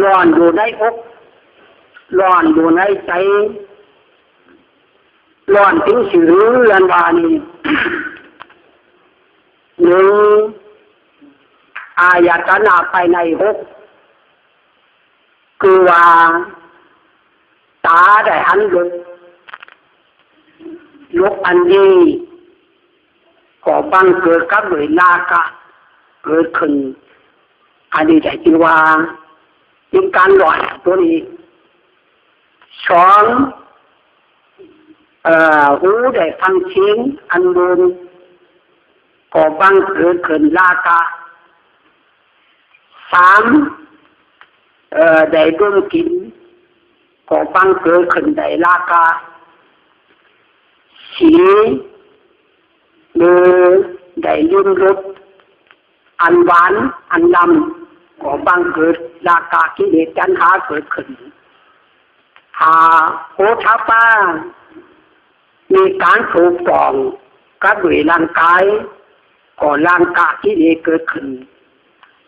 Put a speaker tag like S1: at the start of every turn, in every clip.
S1: ร้อนอยู่ในอกร้อนอยู่ในใจร้อนถึงสิเรือนวานี่หนึ่งอายตนะภายในหกคือว่าตาได้หันลุกอันนี้ก็บังเกิดกับด้วยราคะเกิดขึ้นอันนี้ได้ชื่อว่าเป็นการหลอนตัวนี้สองหูได้ฟังเสียงอันบนก็บังเกิดขึ้นราคะสามได้ดมกลิ่นก็บังเกิดขึ้นได้ราคะสี่ได้ลิ้มรสอันหวานอันลำก็บังเกิดราคะกิเลสตัณหาเกิดขึ้นห้าโหฏฐัพพะมีการถูกต้องกับด้วยร่างกายก็ร่างกายกิเลสเกิดขึ้น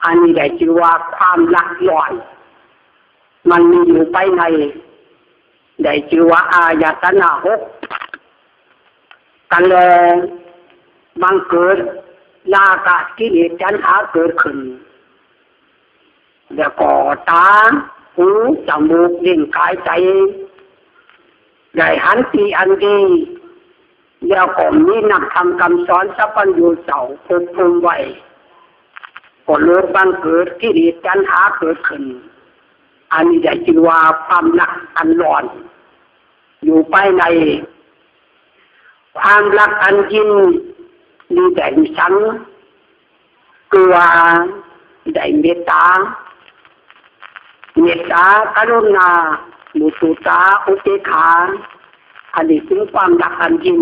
S1: อันนี้ได้ชื่อว่าความรักร้อนมันมีอยู่ภายในได้ชื่อว่าอายตนะหกกันแลบังเกิดราคะกิเลสตัณหาเกิดขึ้นแล้วก็ตาหูจมูกลิ้นกายใจได้หันตีอันดีแล้วก็มีนักธรรมคำสอนสัพพัญญูเจ้าควบคุมไว้ก็เลิกบังเกิดกิเลสตัณหาเกิดขึ้นอันนี้ได้ชื่อว่าความรักอันร้อนอยู่ภายในความรักอันยิ่งมีแต่ชั้นคือว่าได้เมตตากรุณามุตุตาอุเบกขาอันนี้ถึงความรักอันยิ่ง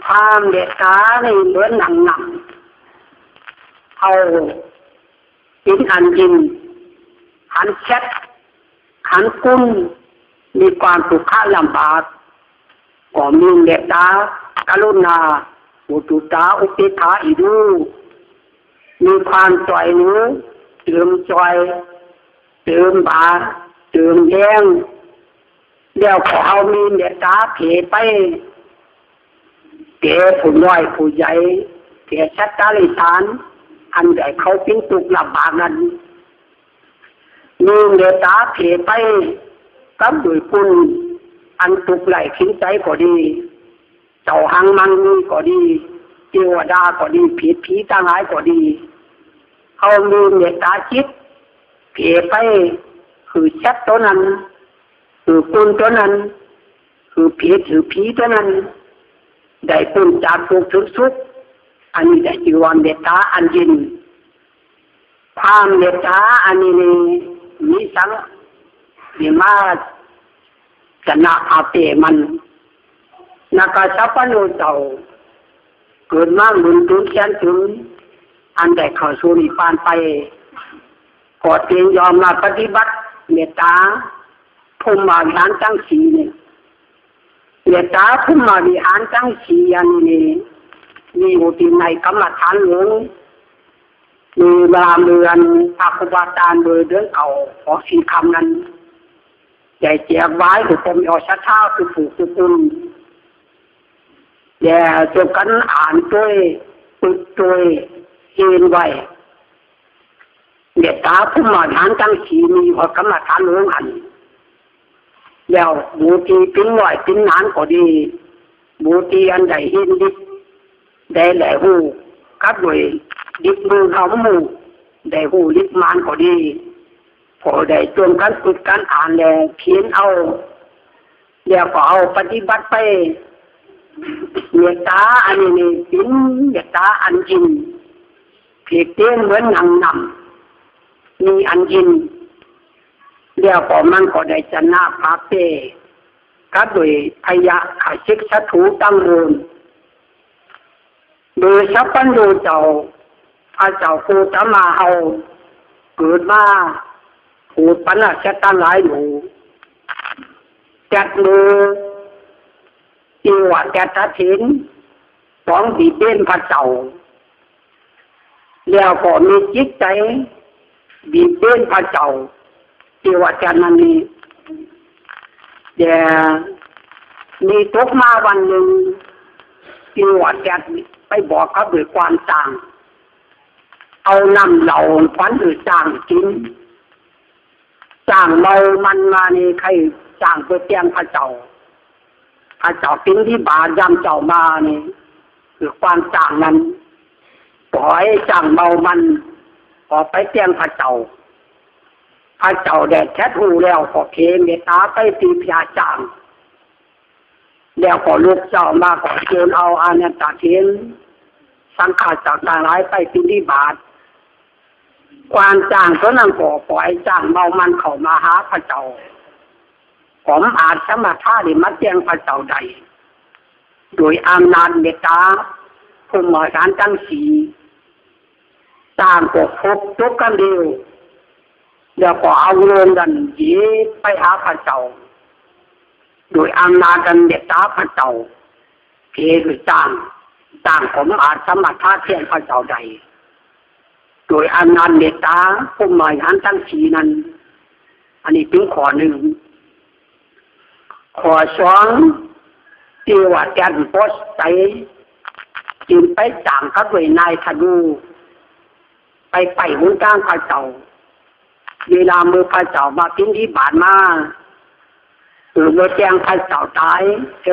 S1: ความเมตตาในเหมือนหนังเอาเป็นอันยิ่งหันเช็ดหันกุ้งมีความทุกข์ลำบากก็มีเมตตากรุณามุตุตาอุเบกขาอีกด้วยมีความจ่อยเนื้อเติมจ่อยเติมบาเติมแย้งแล้วก็เอามีเมตตาเผยไปเก๋ผู้น้อยผู้ใหญ่เก๋ชัดตาลิสานอันใหญ่เขาเป็นทุกข์ลำบากนั้นมีเมตตาเผยไปกับด้วยคุณอันทุกข์ไหลขิ้นใจก็ดีเจ้าหังมังมีก็ดีเทวดาก็ดีผีทั้งหลายก็ดีเขามีเมตตาจิตเผยไปคือชัดตัวนั้นคือคุณตัวนั้นคือผีตัวนั้นได้พ้นจากทุกข์ถึงสุขอันนี้ได้ชื่อว่าเมตตาอันยิ่งความเมตตาอันนี้มีสังมีมาชนะอาเปมันนักสัพพะโนเจ้าเกิดมาหมุนถึงแสนถึงอันได้เข้าสู่นิพพานไปก็เพียงยอมรับปฏิบัติเมตตาภูมิวิหารทั้งสี่เนี่ยเมตตาภูมิวิหารทั้งสี่อันนี้มีอยู่ที่ในกรรมฐานหลวงมีเวลาเมือนอาคุบาตานโดยเดินเก่าของสี่คำนั้นใหญ่เจียบไว้คือผมเอาชัดเท้าคือผูกคือตุนแต่จบกันอ่านด้วยฝึกด้วยเรียนไว้เมตตาภูมิวิหารทั้งสี่มีหัวกรรมฐานหลวงอันแล้วบูตีปิ้งไหวปิ้งนานก็ดีบูตีอันใดเห็นดิได้แหล่หูกับด้วยดิบมือเขาหมู่ได้หูลิบมานก็ดีพอได้จนกันฝึกกันอ่านแล้วเขียนเอาแล้วก็เอาปฏิบัติไปเมตตาอันนี้เป็นเมตตาอันจริงเพียงเตี้ยเหมือนหนังนำมีอันจริงแล้วก็มันก็ได้ชนะพาเปก็โดยพยาขาชิกสัตุตั้งมูลโดยสัพพัญญูเจ้าพระเจ้าโคตมาเอาเกิดมาผูดปัญหาตั้งหลายอยู่จัดมือจีวะจัดทัดถินสองบีเป็นพระเจ้าแล้วก็มีจิตใจ บีบเบ้นพระเจ้าเทวดานันนี้แต่มีตกมาวันหนึ่งเทวดาไปบอกเขาด้วยความต่างเอาน้ำเหล่าฟันหรือจ้างกินจ้างเมามันมานี่ใครจ้างเพื่อแจ้งพระเจ้ากินที่บาทยำเจ้ามานี่คือความจ้างนั้นปล่อยจ้างเมามันออกไปแจ้งพระเจ้าได้แท้ทูแล้วก็เพเมตตาไปตีพยาจ้างแล้วก็ลูกเจ้ามาก็เชิญเอาอานันตเถรสังฆาจากต่างหลายไปปิณฑบาตความจ้างเขานั่งก่อปล่อยจ้างเมามันเข้ามาหาพระเจ้าผมอาจสมถะหรือมาแจ้งพระเจ้าใดโดยอำนาจเมตตาผู้หมายการตั้งสีจ้างก็พบทุกกันเดียวแล้วก็เอาเงินกันยีไปหาพระเจ้าโดยอำนาจกันเมตตาพระเจ้าเพคือจ้างผมอาจสมถะแจ้งพระเจ้าใดโดยอำนาจเมตตาผู้หมายการตั้งสีนั้นอันนี้เป็นข้อหนึ่งข้อสองที่ว่าแกนโพสใจจึงไปจ้างเขาด้วยนายธนูไปหุ่นกลางพระเจ้าเวลามือพระเจ้ามาพิธีบาตมาหรือเมื่อแจ้งพระเจ้าตาย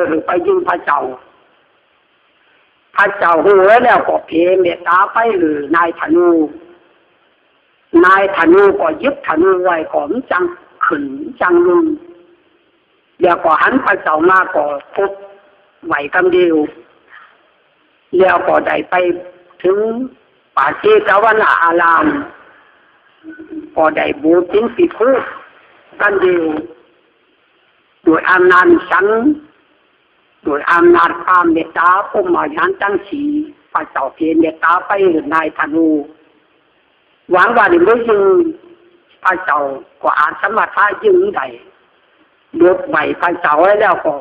S1: หรือไปยิงพระเจ้าหัวแล้วก็เพเมตตาไปหรือนายธนูก็ยึดธนูไว้ของจังขึ้นจังลุงแล้วก็หันพระเจ้ามาก็พบไหวกำเดียวแล้วก็ได้ไปถึงป่าเจตวันอารามก็ได้บูชาปิภูกันเดียวโดยอำนาจสังโดยอำนาจความเมตตาผู้มายันตั้งสีพระเจ้าเพเมตตาไปนายธนูหวังว่าในเมื่อยิงพระเจ้าก็อาจสมถะยิงได้ยกไหวพระเจ้าไว้แล้วก็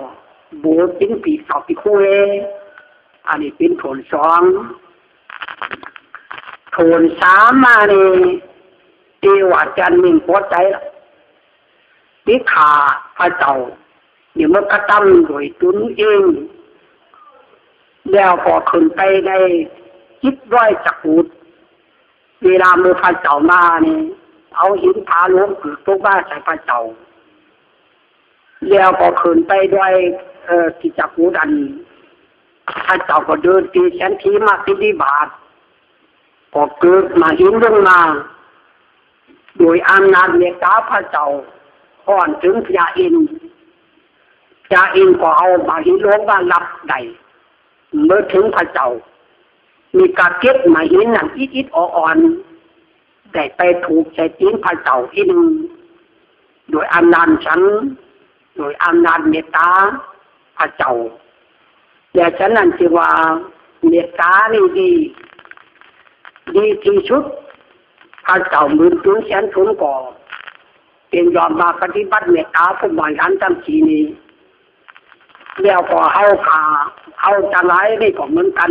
S1: บูชาปีสอบปีคู่อันนี้เป็นโถนสองโถนสามมานี่เทวดามิ่งพอใจวิขาพระเจ้าเนี่ยมันกระทำโดยตนเองแล้วก็ขึ้นไปในจิตร้อยจักรุดเวลามือพระเจ้ามานี่เอาหินผาล้มคือตัวบ้าใส่พระเจ้าแล้วก็ขึ้นไปด้วยกิจกุดันพระเจ้าก็เดินตีแสนทีมาพิธีบาตก็เกิดมาหินลงมาโดยอำนาจเมตตาพระเจ้าก่อนถึงพระอินทร์ก็เอามาหินลงมารับได้เมื่อถึงพระเจ้ามีการเก็บมาหินนั่นอิดอ่อนได้ไปถูกใจตีนพระเจ้าอีกนึงโดยอำนาจฉันโดยอำนาจเมตตาพระเจ้าแต่ฉะนั้นจึงว่าเมตตานี่ดีที่สุดพระเจ้าหมื่นถึงแสนทุนก่อเป็นยอมมาปฏิบัติเมตตาผู้บริหารทั้งสี่นี้แล้วก็เอาจะร้ายนี่ก็เหมือนกัน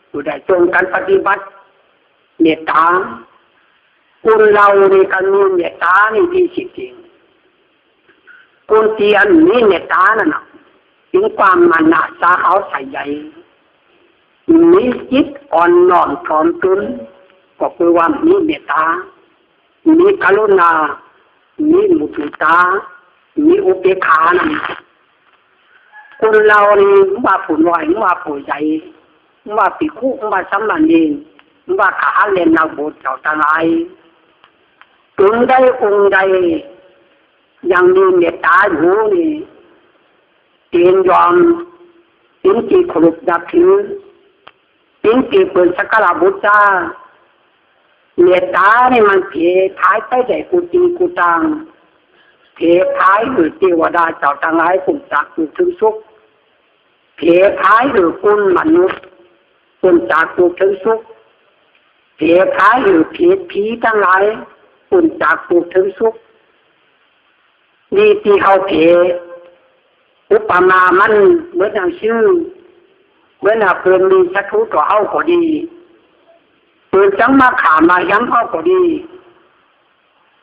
S1: อยู่ได้จงกันปฏิบัติเมตตาคุณเราในการมีเมตตานี่ดีจริงคุณเตียนนี่เมตตานั่นน่ะถึงความมันนะสาเขาใส่ใหญ่มีจิตอ่อนน้อมถ่อมตนก็คือว่ามีเมตตามีกรุณามีมุทิตามีอุเบกขานั่นคนเรานี่ว่าผู้น้อยว่าผู้ใหญ่ว่าปิคุว่าสามเณรว่าขาเล่นนักบวชเจ้าทั้งหลายถึงได้องค์ใดยังมีเมตตาอยู่นี่เตียนยอมเป็นที่เคารพนับถือเป็นที่เปิดสักการะบูชาเมตตาเนี่ยมันเผยท้ายไปได้กุฏิกุตังเผยท้ายหรือเทวดาเจ้าทั้งหลายคงจากอยู่ถึงสุขเผยท้ายหรือคุณมนุษย์คงจากอยู่ถึงสุขเผยท้ายหรือผีทั้งหลายคงจากอยู่ถึงสุขนี่ที่เขาเผยอุปมามันเหมือนอย่างชื่อเหมือนเพื่อนมีศัตรูต่อเอาก็ดีเพื่อนจังมาขามาย้ำเอาก็ดี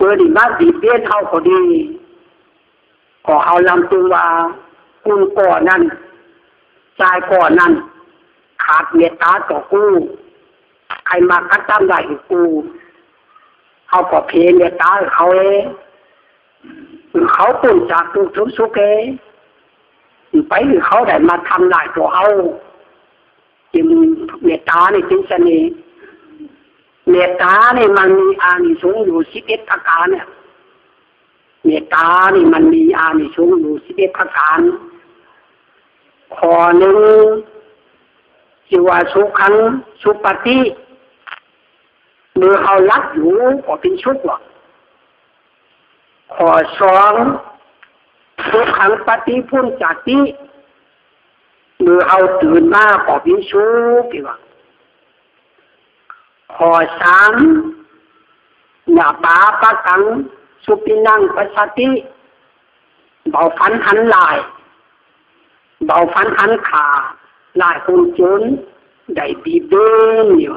S1: อดีมาบีบเบี้ยนเขาก็ดีก็เอาลำตัวว่าคุณก่อนั้นชายก่อนั้นขาดเมตตาต่อกูใครมาคัดตามได้กูเขาก็เพลเมตตาเขาเขาปุ่นจากทุกทุกสุขไปเขาได้มาทำลายตัวเขาจึงเมตตาในจึงเสน่ห์เมตตาเนี่ยมันมีอานิสงส์อยู่11ประการเนี่ยเมตตานี่มันมีอานิสงส์อยู่11ประการข้อหนึ่งชื่อว่าสุขังสุปฏิเมื่อเขารักอยู่ก็เป็นสุขข้อสองสุขังปฏิพุนจัตติเมื่อเอาตื่นมาก็เป็นสุขข้อสามหน้าปาปะกังสุปินังปัสสติเบาฟันหันลายเบาฟันหันขาลายคนจนได้บีบเดินอยู่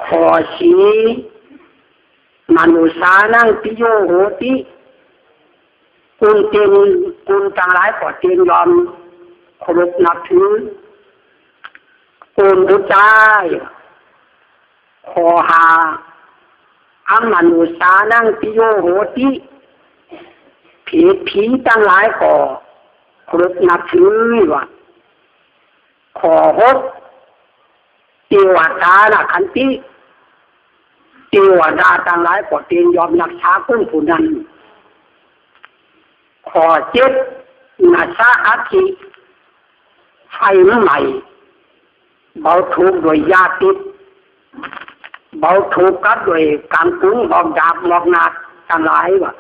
S1: ข้อสี่มนุษานังปิโยโหติคุณเตียนคุณต่างหลายก็เตียนยอมเคารพนับถือคุณรู้ใจข้อห้าอัมมนุษานังปิโยโหติผีต่างหลายก็เคารพนับถือว่าข้อหกเทวดานะขันติเทวดาต่างหลายก็เตียนยอมรักษาคุณผู้นั้นข้อเจ็ดนาซาอาทิไฟใหม่เบาถูกโดยยาติดเบาถูกกับโดยการปรุงบอกดาบบอกนาดต่างหลายว่า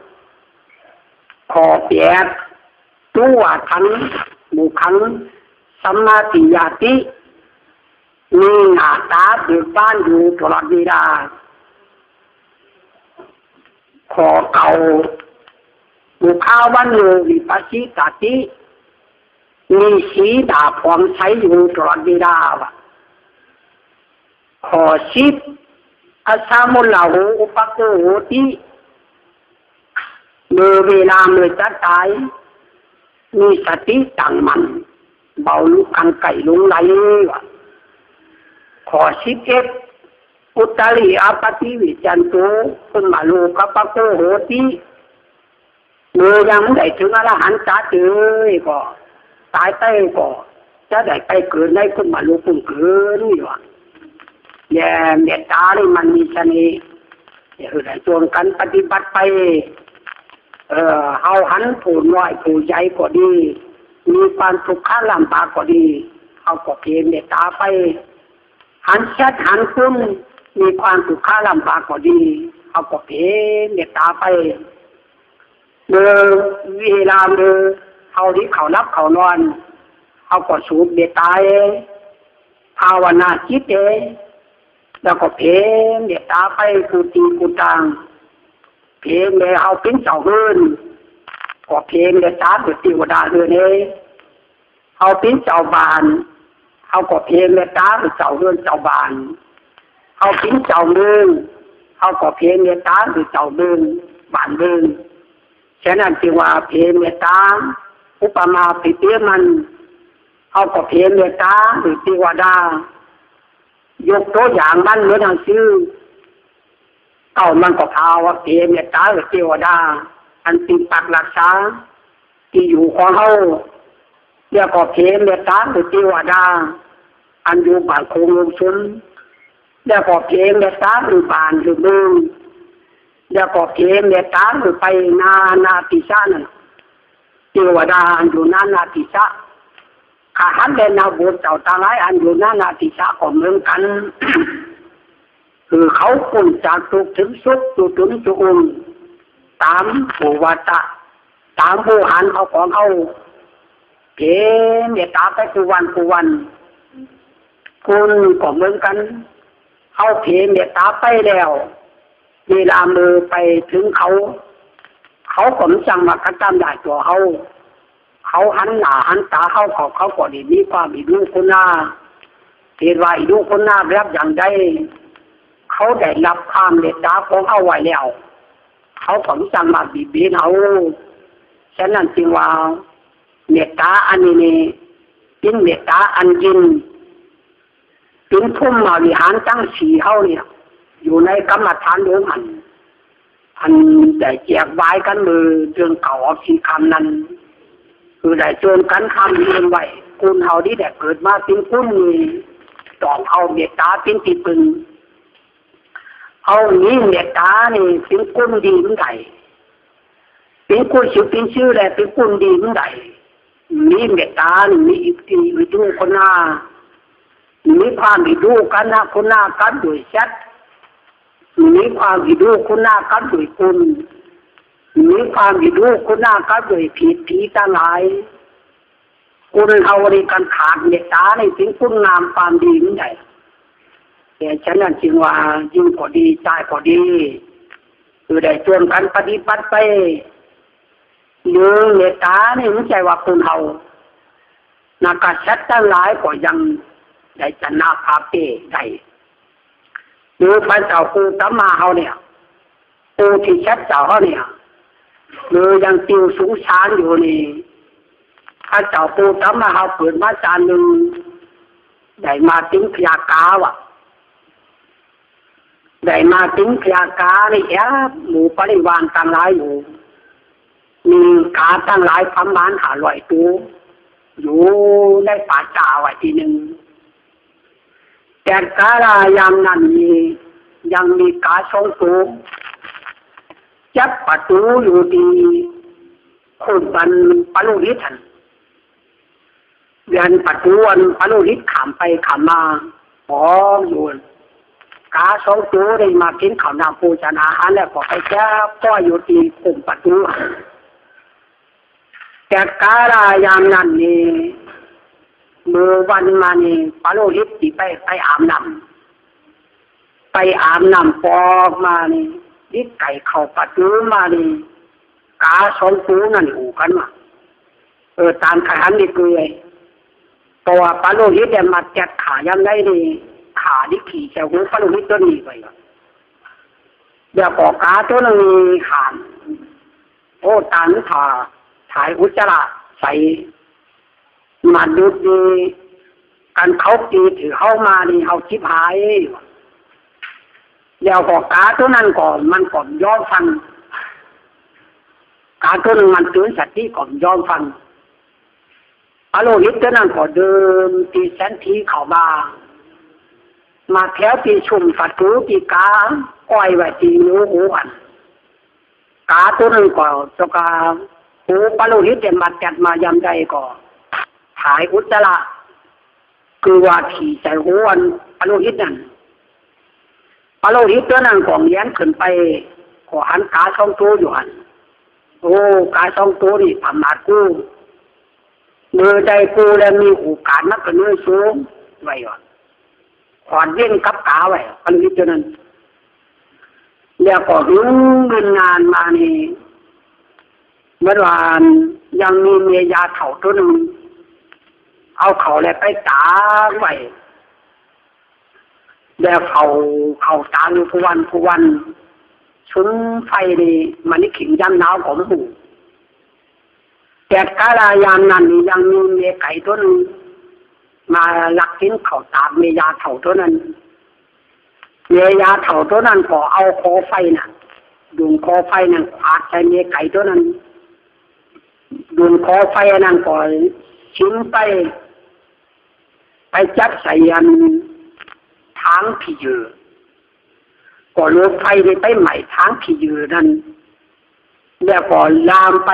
S1: ข้อแปดตัวทันบุคันสัมมาติญาติมีหน้าตาเบิกบานอยู่ตลอดเวลาข้อเก่าบุคาวันโยวิปัสสิตติมีสีดาผ่องใสอยู่ตลอดเวลาวะข้อสิบอาสามุลลาหูอุปโกโหติเมื่อเวลาเมื่อจะตายมีสติตั้งมั่นเบาลุกขันไก่ลงไหลวะข้อ11อุตริอาปฏิวิจันโตคุณมาโลกปะโกโหติเมื่อยังไม่ได้ถึงอรหันต์จ้าเจยก็ตายไปก็จะได้ไปเกิดในคุณมาโลกปุ่งเกินนี่วะแย่เมตตานี่มันมีเสน่ห์ได้ชวนกันปฏิบัติไปเอาหันผู้น้อยผู้ใหญ่ก็ดีมีความทุกข์ลำบากก็ดีเอาก็เพียงเมตตาไปหันชัดหันคุ้มมีความทุกข์ลำบากก็ดีเอาก็เพียงเมตตาไปเมื่อเวลาเมื่อเอาที่เขารับเขานอนเอาก็สูบเมตตาภาวนาจิตแล้วก็เพียงเมตตาไปกูตีกูตังเพลงเลยเอาปิ้งเจ้าเฮือนก็เพลงเลยจ้าเกิดติวดาเฮือนเอาปิ้งเจ้าบานเอาก็เพลงเลยจ้าเกิดเจ้าเฮือนเจ้าบานเอาปิ้งเจ้าเมืองเอาก็เพลงเลยจ้าเกิดเจ้าเมืองบานเมืองฉะนั้นจึงว่าเพลงเลยจ้าอุปมาปิเปียมันเอาก็เพลงเลยจ้าหรือติวดายกตัวอย่างมันเหมือนหนังสือเก่ามันก็พาว่าเพียงเมตตาหรือเทวดาอันติดปักรักษาที่อยู่ของเขาเรียกว่าเพียงเมตตาหรือเทวดาอันอยู่บ้านโคงลงชนเรียกว่าเพียงเมตตาหรือบ้านหรือเมืองเรียกว่าเพียงเมตตาหรือไปนาติชานั่นเทวดาอันอยู่นาติชาข้าหันเดินนาบุตรเจ้าตาไลอันอยู่นาติชาก็เหมือนกัน คือเขาพ้นจากทุกข์ถึงสุขถึงสุขตามภูวัตะตามผู้หันเขาของเขาเกณฑ์เมตตาไปทุกวันคุณก็เหมือนกันเขาเพียงเมตตาไปแล้วเวลามือไปถึงเขาก็ไม่จังว่ากระทำได้ตัวเขาหันหน้าหันตาเขาก็ดีมีความอิดูคนหน้าเหตุว่าอิดูคนหน้ารับอย่างใดเขาได้รับความเมตตาของเขาไว้แล้ว เขาผมสั่งมาบีบีเขาฉะนั้นจึงว่าเมตตาอันนี้นี่เป็นเมตตาอันยินเป็นผู้บริหารตั้งสีเขาเนี่ยอยู่ในกรรมฐานโยมอันได้แจกไว้กันมือเรื่องเก่าออกสีคำนั้นคือได้โจนกันคำเรียนไว้คุณเขาที่ได้เกิดมาเป็นผู้มีต้องเอาเมตตาเป็นที่พึ่งเอานี้เมตตานี่เป็นคุณดีเมื่อไหร่เป็นคุณชื่อแหละเป็นคุณดีเมื่อไหร่มีเมตตานี่มีอิทธิวิจูคนหน้ามีความวิดูกันนะคนหน้ากันด้วยชัดมีความวิดูคนหน้ากันด้วยคุณมีความวิดูคนหน้ากันด้วยผิดผีทั้งหลายคุณเอาในการขาดเมตตาในสิ่งคุณงามความดีนี่ไงแต่ฉันนั้นจึงว่ายิ่งก็ดีใจก็ดีคือได้ชวนกันปฏิบัติไปเรื่องเมตตานี่ไม่ใช่ว่าคุณเอานักชัดทั้งหลายก็ยังได้ชนะพาเป้ได้หรือพระเจ้าปูตมาเขาเนี่ยปูที่ชัดเจ้าเขาเนี่ยหรือยังติวสูงชานอยู่นี่พระเจ้าปูตมาเขาเปิดมาจานหนึ่งได้มาติ้งพยากาวะได้มาติ้งพยากาในแอบหมู่ปริวารตั้งหลายอยู่มีกาตั้งหลายประมาณ500 ตัวอยู่ในป่าจ่าไว้ทีหนึ่งแต่กาลายามนั้นยังมีกา2 ตัวจับประตูอยู่ที่คนบันปลุริทันเดินประตูอันปลุริทขามไปขามมาอ๋ออยู่กา2 ตัวได้มากินข้าวน้ำปูชนาอาหารแล้วก็ไปแก้ก็อยู่ที่คุมประตูแต่กาลายามนั้นนี่เมื่อวันมานี่ปลุริทที่ไปอาบน้ำปอกมานี่ดิไก่เข้าประตูมานี่กา2 ตัวนั่นหูกันมาตามขันนี่คือไงเพราะว่าปลุริทเนี่ยมาจัดขายังไงนี่ขาดิขี่เจ้าหูปลุริทตัวนี้ไปเดี๋ยวก็กาตัวนึงขานโอ้ตานถ่ายอุจจาระใส่มาดูดีกันเขาตีถือเข้ามานี่เอาชิบหายเดี๋ยวก็กาตัวนั้นก่อนมันก่อนย้อนฟังกาตัวนึงมันตื่นสติก่อนย้อนฟังอโลหิตตัวนั้นก็เดินตีแสนทีเข้ามาแถวตีชุ่มฝัดหูตีกาก้อยไว้ตีนิ้วหูอันกาตัวนึงก็จะกาหูปโลหิตเดี๋ยวมาจัดมายำใจก็ถ่ายอุจจาระคือว่าขี่ใส่หูอันปโลหิตนั่นปโลหิตตัวนั้นก็เลี้ยงขึ้นไปก็หันกา2 ตัวอยู่อันโอ้กา2 ตัวนี่ประมาทกูเมื่อใจกูแล้วมีโอกาสนักกันเนื้อสูงไว้ก่อนขอนเย็นกับกาไว้ปโลหิตตัวนั้นแล้วก็รู้เงินงานมานี่เมื่อวานยังมีเมียาเถ่าตัวหนึ่งเอาเขาแล้วไปตากไว้แล้วเขาตากอยู่ทุกวันชุนไฟนี่มันนี่ขิงยันหนาวของหมู่แต่กาลายามนั้นยังมีเมียไก่ตัวหนึ่งมาลักกินเขาตากเมียาเถ่าตัวนั้นเมียาเถ่าตัวนั้นก็เอาคอไฟน่ะดุงคอไฟนั่นขวาดใส่เมียไก่ตัวนั้นดุงคอไฟนั่นก็ชิ้นไปจับใส่ยันทางผีเยือก็รถไฟไปใหม่ทางผีเยือนั่นแล้วก็ลามไป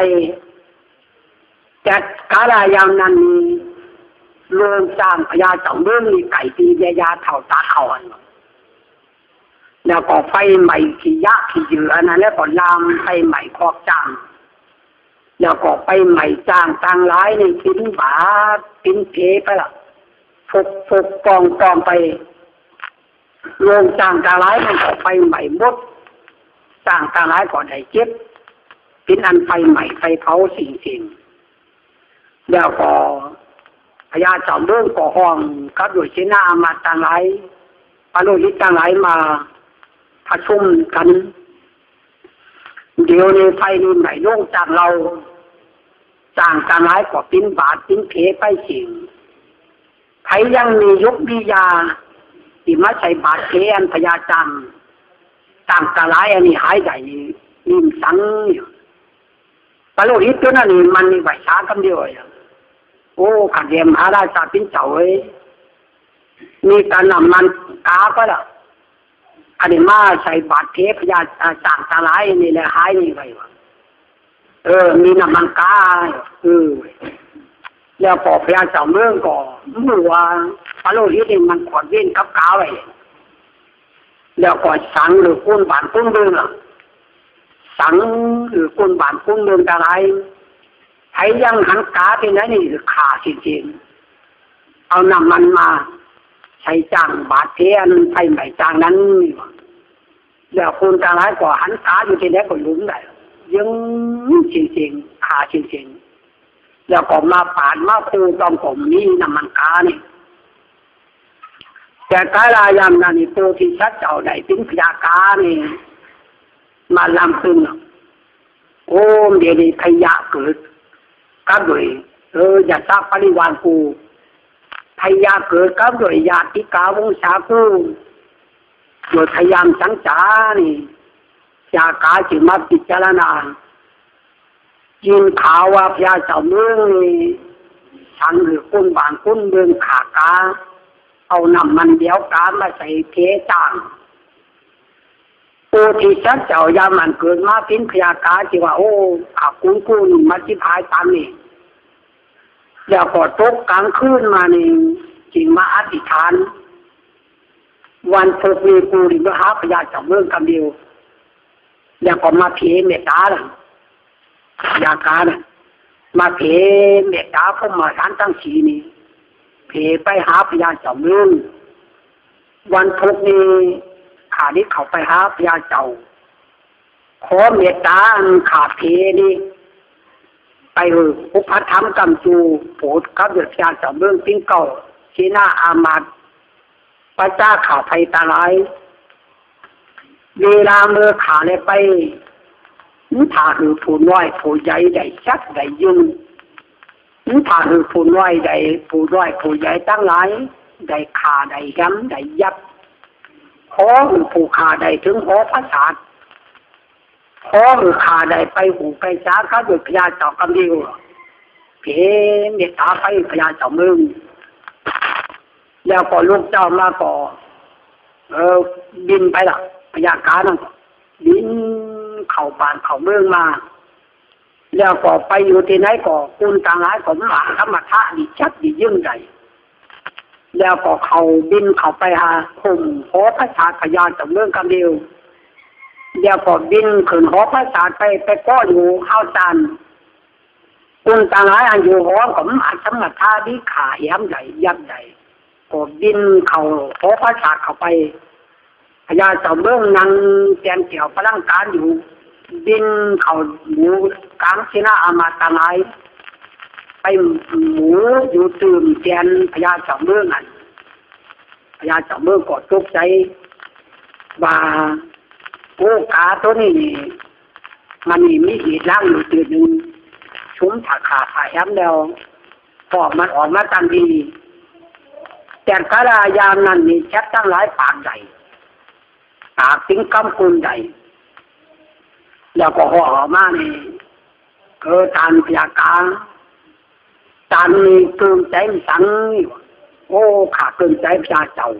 S1: จัดกาลายามนั้นเริ่มสร้างพญาจังเรื่องมีไก่ตียาเท่าตาเขาอันแล้วก็ไฟใหม่ขี่ยะขี่เยือนั่นแล้วก็ลามไปใหม่คอกจางแล้วก็ไปใหม่จางต่างร้ายในปิ้นบาปิ้นเพไปละฟุกกองไปโรงจางต่างร้ายมันก็ไปใหม่หมดจางต่างร้ายก็ได้เจ็บปิ้นอันไฟใหม่ไฟเผาสิ่งแล้วก็พญาเจ้าเรื่องก่อห้องกับอยู่ที่หน้ามาต่างร้ายปโลหิตต่างร้ายมาประชุมกัน เดี๋ยวนี้ไฟนี่ไหนลงจากเราจางการร้ายกว่าปิ้นบาทปิ้นเพไปสิ่งไผยังมียุควิยาที่มาใช้บาทเพอันพยาจังต่างการร้ายอันนี้หายใจนิ่มสังปลุหิตตัวนั้นนี่มันมีใบชาคำเดียวโอ้ขัดเดียมอาราชาปิ้นเจ้าเอ้ยมีการนำมันกาก็ละอันนี้มาใช้บาดเทพยาต่างตาลายนี่แหละหายนี่ไปวะมีน้ำมันกาแล้วพอพยาเจ้าเมืองก็มือว่าพระโลหิตนี่มันขวดเว้นกับกาไว้แล้วก็สังหรือก้นบานก้นเมืองสังหรือก้นบานก้นเมืองตาลายใช้ยังหันกาเป็นไหนนี่ขาจริงๆเอาน้ำมันมาใช้จ้างบาดเทนไฟใหม่จ้างนั้นแล้วคุณตาร้ายกว่าหันตาอยู่ที่ไหนก็ลุ้มได้ยังจริงๆขาจริงๆแล้วก็มาปาดมาคูต้องผมนี่น้ำมันกานี่แต่กาลายามนั่นนี่ตัวที่ชัดเจ้าได้ถึงพยากานี่มาลำตึงโอ้เดี๋ยวนี้ขยะเกิดก็ด้วยอย่าทราบปริวารกูพยาเกิดกับโดยญาติกาวงศากูโดยพยายามสังจานี่จากาจิมาพิจารณายินข่าวว่าพญาเจ้าเมืองฉันหรือคุณบานคุณเมืองขากาเอานำมันเดียวกามาใส่เทจางตัวที่ชัดเจ้ายามันเกิดมาเป็นพญากาจิว่าโอ้อาคุณมาจิพายตามนี่แล้วพอตกกลางคืนมานี่จึงมาอธิษฐานวันพุธมีกูริมหาพญาเจ้าเมืองคำเดียวแล้วก็มาเพเมตตาล่ะยาการน่ะมาเพเมตตาพวกมาทานตั้งสีนี่เพไปหาพญาเจ้าเมืองวันพุธนี้ขาดิเขาไปหาพญาเจ้าขอเมตตาขาเพนี่ไปอุปถัมภ์กำจูโปรดกับเดือดยาเจ้าเมืองติ้งเก่าชีนาอามาตพระเจ้าข่าวไทยตาลายเวลาเมื่อขาเลยไปนิทาหรือผู้น้อยผู้ใหญ่ใดชักใดยุ่งนิทาหรือผู้น้อยใดผู้น้อยผู้ใหญ่ตั้งหลายใดขาใดย้ำใดยับขอหรือผู้ขาใดถึงหอพระศาสตร์ขอหรือขาใดไปหูไปจ้าเขาโดยพญาเจ้ากำเดียวเพเมตตาไปพญาเจ้าเมืองแล้วก็ลูกเจ้ามาก่อบินไปละพญากานั่นบินเข้าบ้านเข้าเมืองมาแล้วก็ไปอยู่ที่ไหนก็คุณต่างหลายก็มาธรรมะดีชัดดียิ่งใหญ่แล้วก็เขาบินเข้าไปหาคุมหอพระศาสตร์พญาเจ้าเมืองกำเดียวแล้วก็บินขึ้นหอพระศาสตร์ไปก็อยู่ข้าวจานคุณต่างหลายอันอยู่หอก็มาธรรมะดีขาย้ำใหญ่ยับใหญ่ก็บินเขาหอพระศาสตร์เข้าไปพญาเจ้าเมืองนั่งแกนเกี่ยวพลังการอยู่บินเขาหมูกลางศิลาอามาตาลายไปหมูอยู่ตื่นแกนพญาเจ้าเมืองนั่นพญาเจ้าเมืองก็ตกใจว่าโอ้กาตัวนี้มันมีเหตุร่างอยู่ตื่นหนึ่งชุ่มถักขาถ่ายย้ำแล้วพอมันออกมาตันดีแต่กาลายามนั้นมีแคบตั้งหลายปากใหญ่ปากถึงกำกุลใหญ่แล้วก็ห่อมานี่ตานพยากาตานมีเกินใจสังโอ้ขาเกินใจพญาเจ้า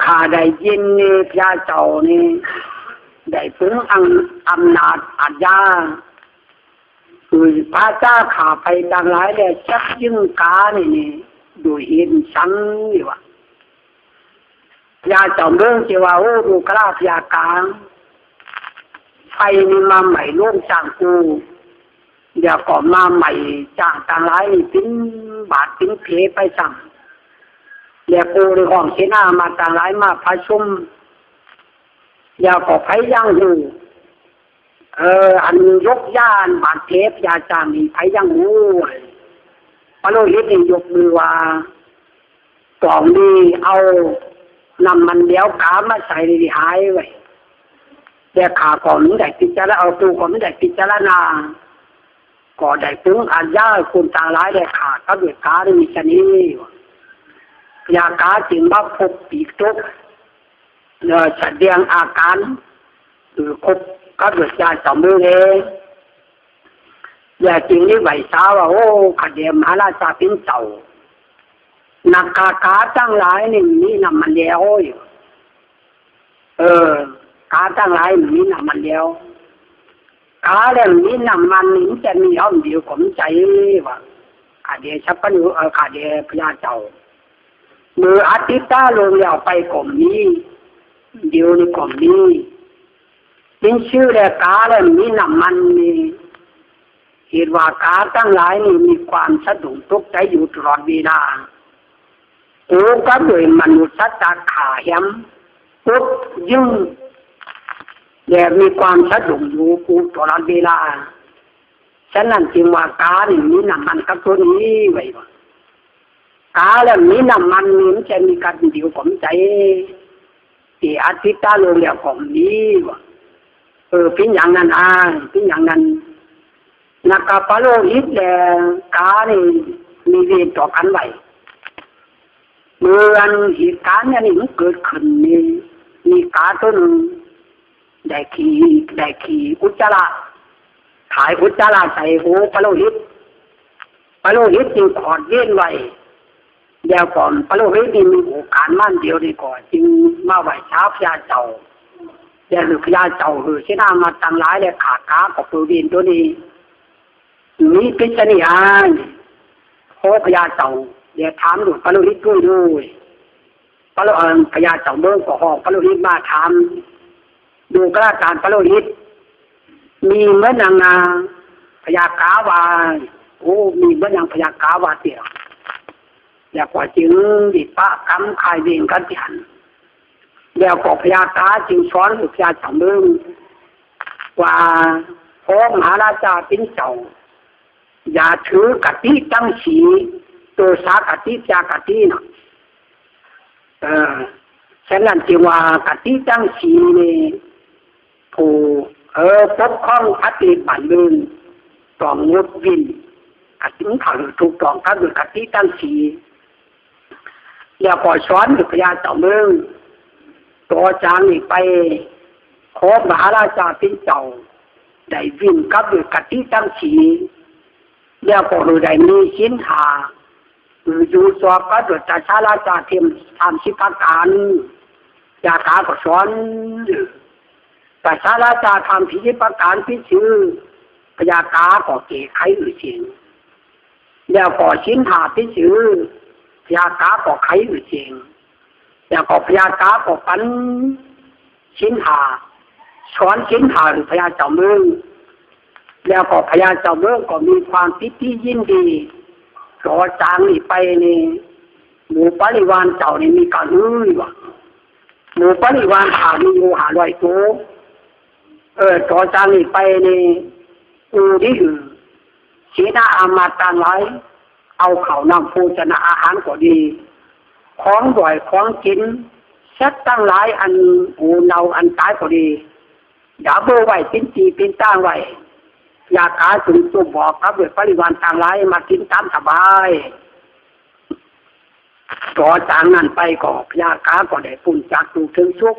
S1: ขาได้ยินนี่พญาเจ้านี่ได้ถึงอำนาจอาญาคือพระเจ้าขาไปดังหลายเลยชักยึงกานี่ดูเห็นสังนี่วะพญาเจ้าเมืองที่ว่าโอ้ดูกล้าพญากาไฟนี่มาใหม่ร่วมจ้างกูเดี๋ยวก็มาใหม่จ้างต่างหลายนี่ปิ้นบาทปิ้นเพไปสั่งเดี๋ยวกูในห้องเสนามาต่างหลายมาประชุมเดี๋ยวก็ไผยังอยู่อันยกย่านบาทเพยาจามีไผยังหูพระโลหิตนี่ยกมือว่ากล่องนี้เอานำมันเดียวกามาใส่ในหายไว้ แต่ขาก่อนได้พิจารณาเอาตัวก่อนไม่ได้พิจารณาก็ได้ถึงอันยาคุณตาหลายได้ขาก็ด้วยกาได้มีชนิดยากาจึงมาพบปีกทุกแสดงอาการหรือคบก็ด้วยยาสมือเลยอย่าจริงนี่ไหวสาวว่าโอ้ขเดียมหาราชาเป็นเจ้านักกาตั้งหลายนี่นำมันเดียวกาตั้งหลายนี่นำมันเดียวกาเรื่องนี้นำมันนี่จะมีอ้อมเดียวผมใจว่าขเดียชับกันอยู่ขเดียพญาเจ้ามืออาทิตย์ตาลงยาวไปกลมนี้เดียวในกลมนี้เป็นชื่อและกาเรื่องนี้นำมันนี่เหตุว่ากาตั้งหลายนี่มีความสะดุ้งตกใจอยู่ตลอดเวลาโอ้ก็โดยมนุษย์สัตว์ขาย้ำปุ๊บยิ่งแต่มีความสะดุ้งอยู่กูตลอดเวลาฉะนั้นจึงว่ากานี่มีน้ำมันกับตัวนี้ไว้ว่ากาแล้วมีน้ำมันนี่มันจะมีการเดียวผมใจที่อาทิตย์ตาลงแล้วผมนี้ว่าเป็นอย่างนั้นเป็นอย่างนั้นนักปะโลหิตและกานี่มีเวรต่อกันไว้เมื่อเหตุการณ์นี้มันเกิดขึ้นมีกาตัวหนึ่งได้ขี่อุจจาระถ่ายอุจจาระใส่หูปะโลหิตจึงขอดเว้นไว้เดี๋ยวก่อนปะโลหิตนี่มีโอกาสมั่นเดียวดีก่อนจึงมาไหวเช้าพญาเจ้าเดี๋ยวพญาเจ้าเสนามาตั้งหลายเลยขาดกากับปืนดินตัวนี้มีพิจารณาโคพญาเจ้าเดี๋ยวถามดูปะโลหิตด้วยพญาเจ้าเมืองก็ห้องปะโลหิตมาถามดูกระการปะโลหิตมีเมื่อนางพญากาวาโอ้มีเมื่อนางพญากาวาเตี่ยอยากว่าจึงดิปะกำคายเวงกันหันแล้วก็พญากาจึงสอนพญาเจ้าเมืองว่าพระมหาราชาเป็นเจ้าอย่าถือกติตั้งสีตัวสากติจากตินะฉะนั้นจึงว่ากติตั้งสีนี่ผู้ปกครองปฏิบัติเดินต้องงดวินกติขังถูกต้องกันด้วยกติตั้งสีแล้วก็สอนพญาเจ้าเมืองตัวจางนี่ไปขอมหาราชาเป็นเจ้าได้วินกับด้วยกติตั้งสีแล้วก็โดยได้มีชิ้นหาอยู่สอบก็โดยจะชาราชาเทียมทำชิพการยาขาก็สอนแต่ชาราชาทำพิธีประการพิชื่อพญากาก็เกไขเสียงแล้วก็ชิ้นหาพิชื่อพญากาก็ไขเสียงแล้วก็พญากาก็ปันชิ้นหาสอนชิ้นหาหรือพญาเจ้าเมืองแล้วก็พญาเจ้าเมืองก็มีความพิธียินดีรอจางนี่ไปนี่หมู่ปริวารเจ้านี่มีการว่ะหมู่ปริวารมีอยู่500ตัวต่อจางนี่ไปนี่ที่เสนาอามาตย์ต่างหลายเอาข้าวนำโภชนะอาหารก็ดีของบ่อยของกินสัตว์ตั้งหลายอันหูเนาอันตายก็ดีอย่าเบื่อไว้เป็นจีเป็นตั้งไว้อยากขาถึงตัวบอกกับเด็กปริวารต่างหลายมากินตามสบายต่อจากนั้นไปก็พญากาก็ได้ปุ่นจากตูถึงสุข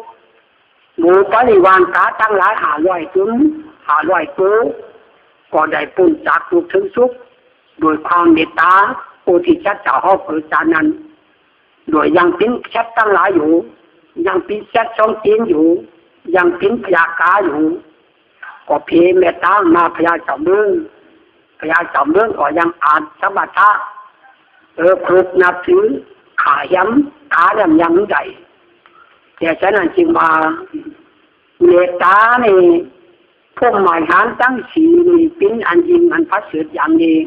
S1: หมู่ปริวารกาตั้งหลาย500ตัวก็ได้ปุ่นจากตูถึงสุขโดยความเมตตาโอทิชัดเจ้าห้องเปิดจานั้นโดยยังเป็นชัดตั้งหลายอยู่ยังเป็นชัดช่องจีนอยู่ยังเป็นพญากาอยู่ก็เพียเมตตามาพญาเจ้าเมืองก็ยังอ่านสมถะครุกนับถือขาย้ำขายังใหญ่แต่ฉะนั้นจึงมาเมตตานี่พวกหมายหานตั้งสีนี่เป็นอันยิงอันพัดเสืออย่างนี้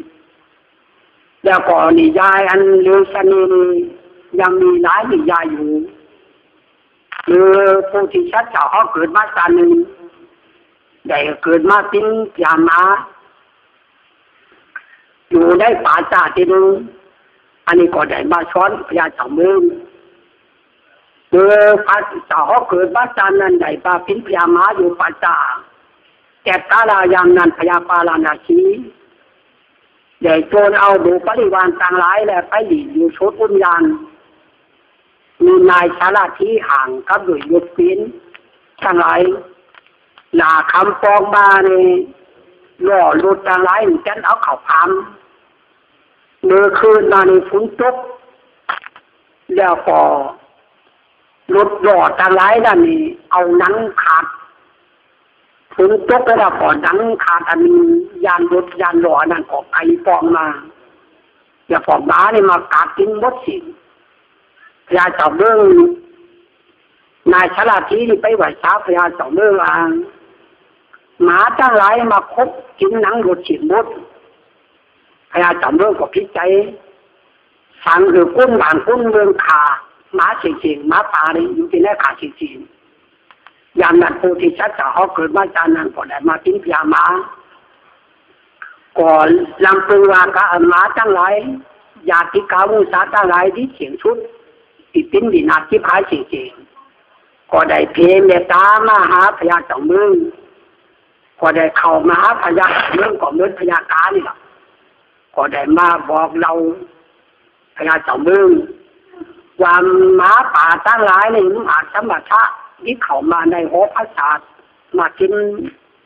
S1: แล้วก็นิยายอันเลือสนียังมีหลายนิยายอยู่ผู้ที่ชัดเจ้าเขาเกิดมาตาหนึ่งได้เกิดมาเป็นยามาอยู่ในป่าจ่าที่นึงอันนี้ก็ได้มาสอนพญาเจ้าเมือง เมื่อพระเจ้าเกิดมาจานนั้นใหญ่ปาพินพยามาอยู่ปัจจาแต่กาลายามนั้นพยาปาลานาชีใหญ่โจรเอาดูปริวารต่างหลายและไปหลีอยู่ชุดอุญญาณมีนายชาลาที่ห่างกับด้วยยุดปีนต่างหลายหลาคำปองมาในล่อลุดต่างหลายจันเอาเข่าพามเมื่อคืนมาในฝนตกแล้วก็รถหล่อต่างหลายนั่นนี่เอาหนังขาดฝนตกแล้วก็หนังขาดอันยานรถยานหล่อนั่นก็ไก่ปองมาอย่าปองม้านี่มากัดกินหมดสิ่งพญาเจ้าเมืองนายชลาทีนี่ไปไหวช้าพญาเจ้าเมืองหมาทั้งหลายมาคบกินหนังรถฉีดมดพญาเจ้าเมืองก็พิจัยสั่งคือกุ้นบ้านกุ้นเมืองขาหมาจริงๆหมาป่านี่อยู่ที่ไหนขาจริงๆยามนั้นผู้ที่ชัดจะเขาเกิดมาจานนั้นก็ได้มากินพญาหมาก่อนลำพึงว่ากะหมาทั้งหลายญาติกาวุสาทั้งหลายที่เสียงชุดติดปิ้นดินาที่พายจริงๆก็ได้เพลเมตตามาหาพญาเจ้าเมืองก็ได้เข้ามาหาพญาเมืองก็เหมือนพญากานี่แหละก็ได้มาบอกเราพญาเจ้าเมืองว่าหมาป่าทั้งหลายนี่มันอาจสมบัติที่เข้ามาในหอพระศาสตร์มากิน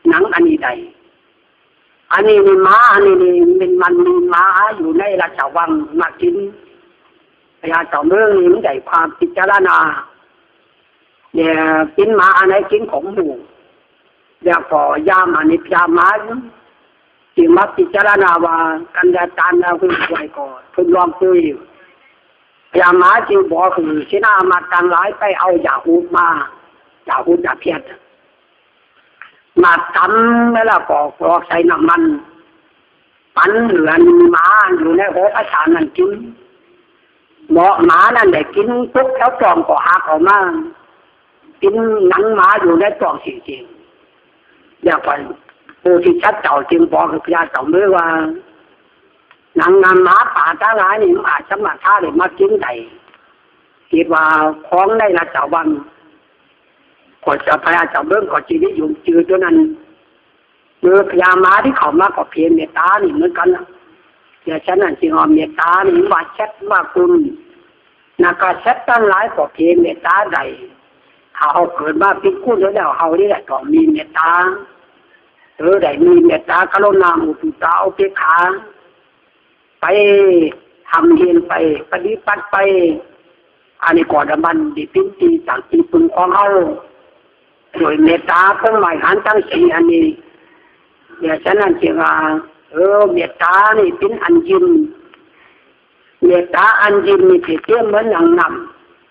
S1: หนังอันนี้ใดอันนี้มีหมาอันนี้มันมีหมาอยู่ในราชวังมากินพญาเจ้าเมืองนี่มันได้ความพิจารณาเนี่ยกินหมาอันไหนกินของหมูเดี๋ยวพอยามอันนี้พยามาจึงมาพิจารณาว่ากันดาตานเราคือไว้ก่อนทดลองคุยพยามาจึงบอกคือชินามาต่างหลายไปเอายาอูดมาอยาอูดยาเพียรมาทำแล้วก็กรอกใส่น้ำมันปั้นเหลือนหมาอยู่ในหัวพระสารนั่นกินหมานั่นได้กินปุ๊บแล้วจอมก็หักออกมากินหนังหมาอยู่ในตัวจริงๆเดี๋ยวไปผู้ที่ชัดเจ้าจึงบอกกับพญาเจ้าเมื่อว่าหนังหมาป่าทั้งหลายนี่มันอาจจะมาท่าเลยมากินได้คิดว่าของได้ละเจ้าวันก็จะพญาเจ้าเมื่อก็ชีวิตอยู่จืดตัวนั้นเมื่อพญาหมาที่เขามาก็เพียงเมตตานี่เหมือนกันนะเดี๋ยวฉันนั่นจึงเอาเมตตานี่ว่าเช็ดว่าคุณนักเช็ดทั้งหลายก็เพียงเมตตาใดเขาเกิดมาเป็นคู่แล้วเขานี่แหละก็มีเมตตาได้มีเมตตากรุณาอุตุตาอุเบกขาไปทำเห็นไปปฏิบัติไปอันนี้ก่อนมันดิพิธีสังติปุณของเขาโดยเมตตาเพิ่งหมายหันทั้งสี่อันนี้เดี๋ยวฉันนั่นจึงว่าเมตตานี่เป็นอันยินเมตตาอันยินมีเพียงเหมือนอย่างน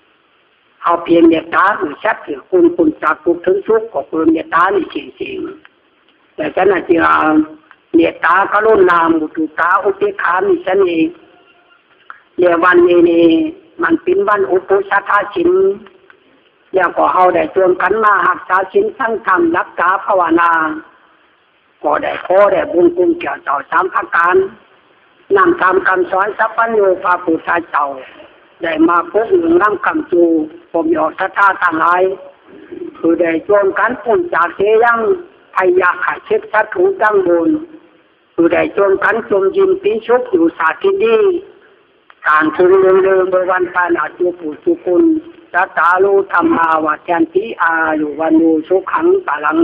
S1: ำเอาเพียงเมตตาคือชัดคือคุณจากกุถึงสุขก็คือเมตตานี่จริงๆแต่ฉันนั่นจึงว่าเมตตากรุณามุตุตาอุเบกขามีฉันเองเดี๋ยววันนี้นี่มันเป็นวันอุปุชฌาชินแล้วก็เขาได้ชวนกันมาหักษาชินทั้งธรรมรักษาภาวนาก็ได้ขอได้บุญคุณเกี่ยวต่อสามประการนำธรรมคำสอนสัพพัญญูพระพุทธเจ้าได้มาพบหนึ่งน้ำคำจูผมยอศรัทธาต่างหลายคือได้ชวนกันปุ่นจากเสียยังพยาขาเช็ดสัตถุตั้งบนคือได้ชวนกันจมยินปีชุกอยู่ศาสตร์ที่ดีการถึงเรื่องเมื่อวันปานาจูปุจุกุลสัตตาลูธรรมาวัจจันติอายุวันูสุขังปะลัง